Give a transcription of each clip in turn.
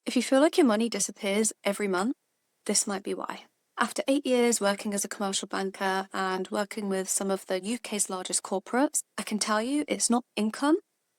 If you feel like your money disappears every month, this might be why. After 8 years working as a commercial banker and working with some of the UK's largest corporates, I can tell you it's not income,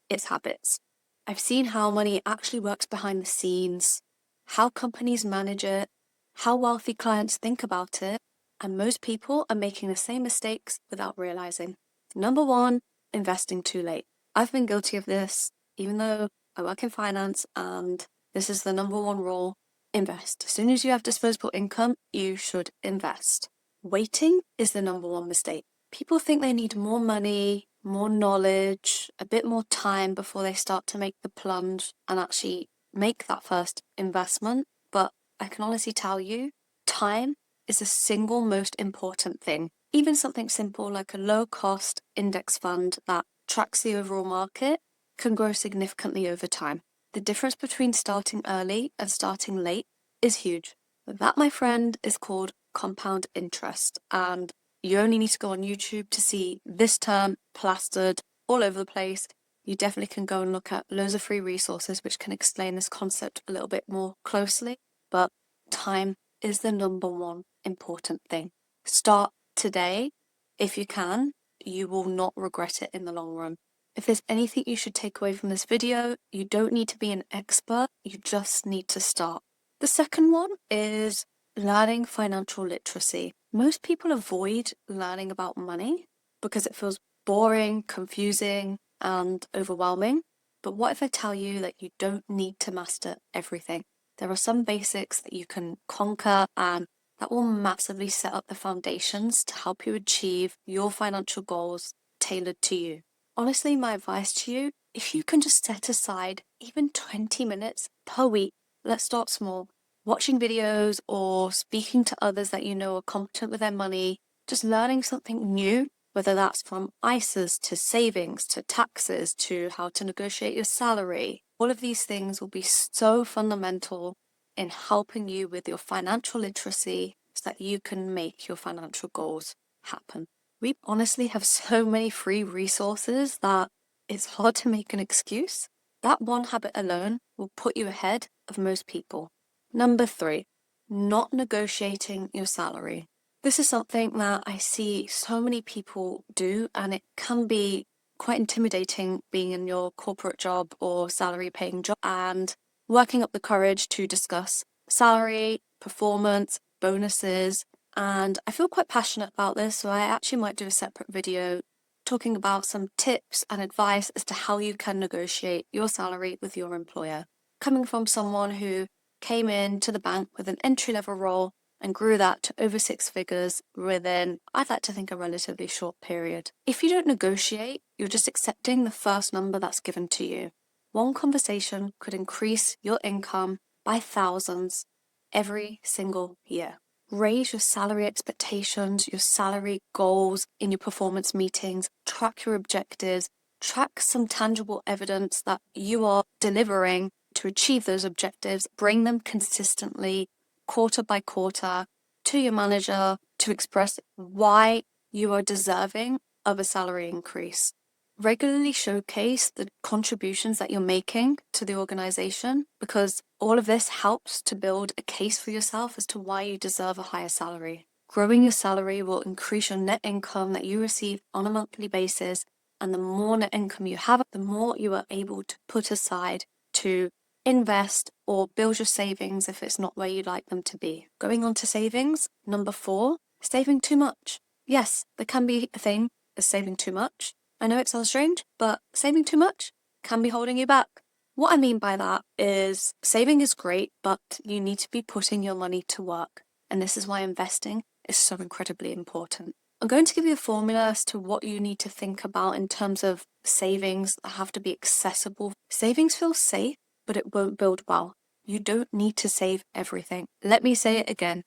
it's habits. I've seen how money actually works behind the scenes, how companies manage it, how wealthy clients think about it, and most people are making the same mistakes without realizing. Number one, investing too late. I've been guilty of this, even though I work in finance, and this is the number one rule: invest. As soon as you have disposable income, you should invest. Waiting is the number one mistake. People think they need more money, more knowledge, a bit more time before they start to make the plunge and actually make that first investment. But I can honestly tell you, time is the single most important thing. Even something simple like a low-cost index fund that tracks the overall market can grow significantly over time. The difference between starting early and starting late is huge. That, my friend, is called compound interest. And you only need to go on YouTube to see this term plastered all over the place. You definitely can go and look at loads of free resources which can explain this concept a little bit more closely. But time is the number one important thing. Start today. If you can, you will not regret it in the long run. If there's anything you should take away from this video, you don't need to be an expert, you just need to start. The second one is learning financial literacy. Most people avoid learning about money because it feels boring, confusing, and overwhelming. But what if I tell you that you don't need to master everything? There are some basics that you can conquer, and that will massively set up the foundations to help you achieve your financial goals tailored to you. Honestly, my advice to you, if you can just set aside even 20 minutes per week, let's start small. Watching videos or speaking to others that you know are competent with their money, just learning something new, whether that's from ISAs to savings to taxes to how to negotiate your salary. All of these things will be so fundamental in helping you with your financial literacy so that you can make your financial goals happen. We honestly have so many free resources that it's hard to make an excuse. That one habit alone will put you ahead of most people. Number 3, not negotiating your salary. This is something that I see so many people do, and it can be quite intimidating being in your corporate job or salary paying job and working up the courage to discuss salary, performance, bonuses. And I feel quite passionate about this, so I actually might do a separate video talking about some tips and advice as to how you can negotiate your salary with your employer. Coming from someone who came into the bank with an entry-level role and grew that to over 6 figures within, I'd like to think, a relatively short period. If you don't negotiate, you're just accepting the first number that's given to you. One conversation could increase your income by thousands every single year. Raise your salary expectations, your salary goals in your performance meetings, track your objectives, track some tangible evidence that you are delivering to achieve those objectives, bring them consistently, quarter by quarter, to your manager to express why you are deserving of a salary increase. Regularly showcase the contributions that you're making to the organization, because all of this helps to build a case for yourself as to why you deserve a higher salary. Growing your salary will increase your net income that you receive on a monthly basis, and the more net income you have, the more you are able to put aside to invest or build your savings if it's not where you'd like them to be. Going on to savings, number 4, saving too much. Yes, there can be a thing as saving too much. I know it sounds strange, but saving too much can be holding you back. What I mean by that is saving is great, but you need to be putting your money to work. And this is why investing is so incredibly important. I'm going to give you a formula as to what you need to think about in terms of savings that have to be accessible. Savings feels safe, but it won't build wealth. You don't need to save everything. Let me say it again.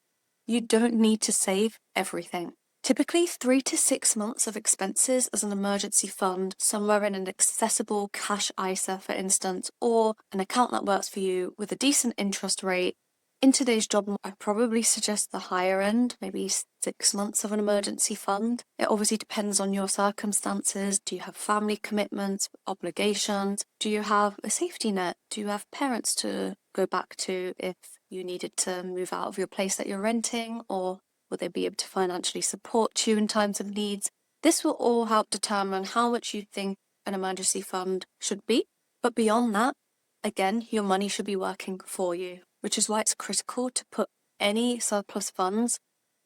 You don't need to save everything. Typically 3 to 6 months of expenses as an emergency fund, somewhere in an accessible cash ISA, for instance, or an account that works for you with a decent interest rate. In today's job, I probably suggest the higher end, maybe 6 months of an emergency fund. It obviously depends on your circumstances. Do you have family commitments, obligations? Do you have a safety net? Do you have parents to go back to if you needed to move out of your place that you're renting, or will they be able to financially support you in times of needs? This will all help determine how much you think an emergency fund should be. But beyond that, again, your money should be working for you, which is why it's critical to put any surplus funds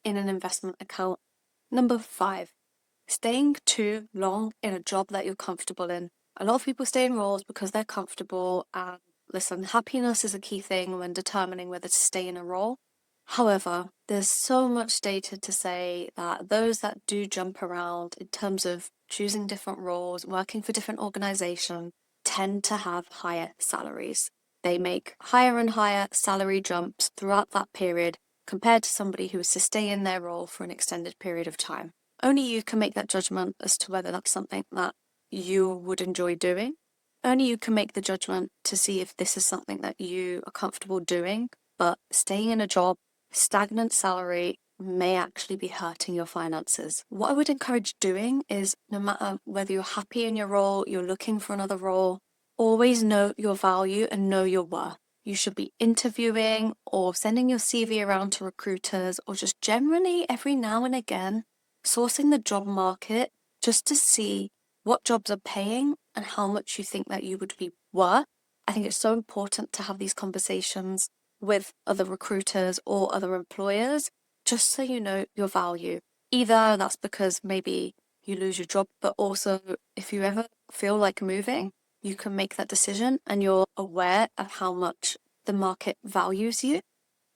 in an investment account. Number 5, staying too long in a job that you're comfortable in. A lot of people stay in roles because they're comfortable, and listen, happiness is a key thing when determining whether to stay in a role. However, there's so much data to say that those that do jump around in terms of choosing different roles, working for different organizations, tend to have higher salaries. They make higher and higher salary jumps throughout that period compared to somebody who is to stay in their role for an extended period of time. Only you can make that judgment as to whether that's something that you would enjoy doing. Only you can make the judgment to see if this is something that you are comfortable doing, but staying in a job, stagnant salary, may actually be hurting your finances. What I would encourage doing is, no matter whether you're happy in your role, you're looking for another role, always know your value and know your worth. You should be interviewing or sending your CV around to recruiters, or just generally every now and again sourcing the job market just to see what jobs are paying and how much you think that you would be worth. I think it's so important to have these conversations with other recruiters or other employers, just so you know your value. Either that's because maybe you lose your job, but also if you ever feel like moving, you can make that decision and you're aware of how much the market values you.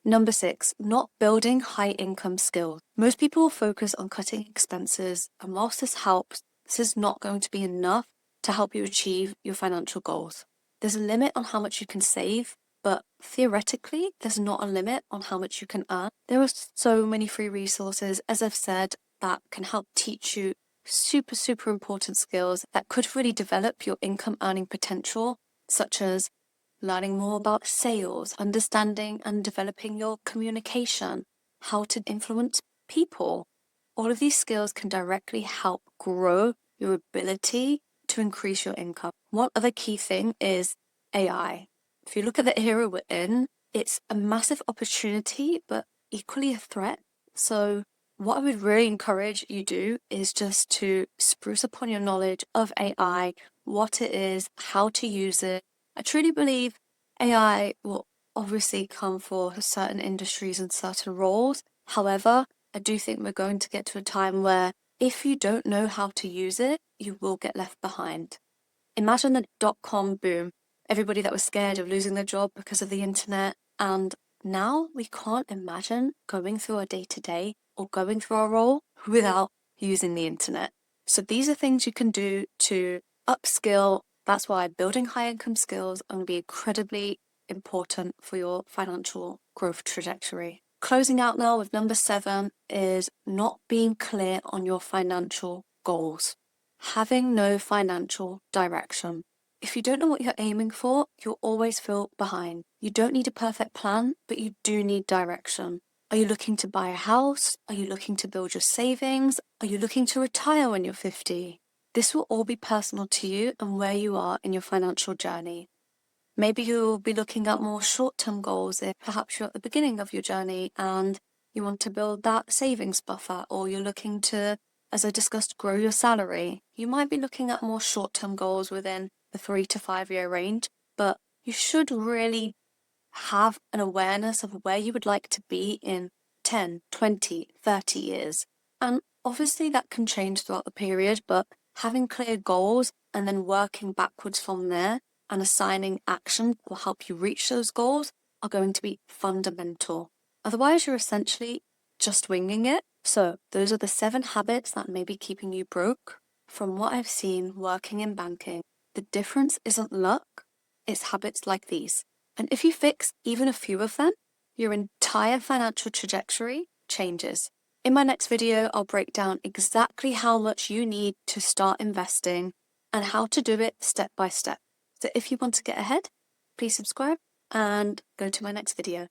Number 6, not building high income skills. Most people focus on cutting expenses, and whilst this helps, this is not going to be enough to help you achieve your financial goals. There's a limit on how much you can save, but theoretically, there's not a limit on how much you can earn. There are so many free resources, as I've said, that can help teach you super important skills that could really develop your income earning potential, such as learning more about sales, understanding and developing your communication, how to influence people. All of these skills can directly help grow your ability to increase your income. One other key thing is AI. If you look at the era we're in, it's a massive opportunity, but equally a threat. So what I would really encourage you do is just to spruce upon your knowledge of AI, what it is, how to use it. I truly believe AI will obviously come for certain industries and certain roles. However, I do think we're going to get to a time where if you don't know how to use it, you will get left behind. Imagine the dot-com boom, everybody that was scared of losing their job because of the internet, and now we can't imagine going through our day-to-day or going through our role without using the internet. So these are things you can do to upskill. That's why building high income skills are going to be incredibly important for your financial growth trajectory. Closing out now with number 7 is not being clear on your financial goals. Having no financial direction. If you don't know what you're aiming for, you'll always feel behind. You don't need a perfect plan, but you do need direction. Are you looking to buy a house? Are you looking to build your savings? Are you looking to retire when you're 50? This will all be personal to you and where you are in your financial journey. Maybe you'll be looking at more short-term goals if perhaps you're at the beginning of your journey and you want to build that savings buffer, or you're looking to, as I discussed, grow your salary. You might be looking at more short-term goals within the 3 to 5 year range, but you should really have an awareness of where you would like to be in 10, 20, 30 years. And obviously that can change throughout the period, but having clear goals and then working backwards from there and assigning action that will help you reach those goals are going to be fundamental. Otherwise, you're essentially just winging it. So those are the 7 habits that may be keeping you broke. From what I've seen working in banking, the difference isn't luck, it's habits like these. And if you fix even a few of them, your entire financial trajectory changes. In my next video, I'll break down exactly how much you need to start investing and how to do it step by step. So if you want to get ahead, please subscribe and go to my next video.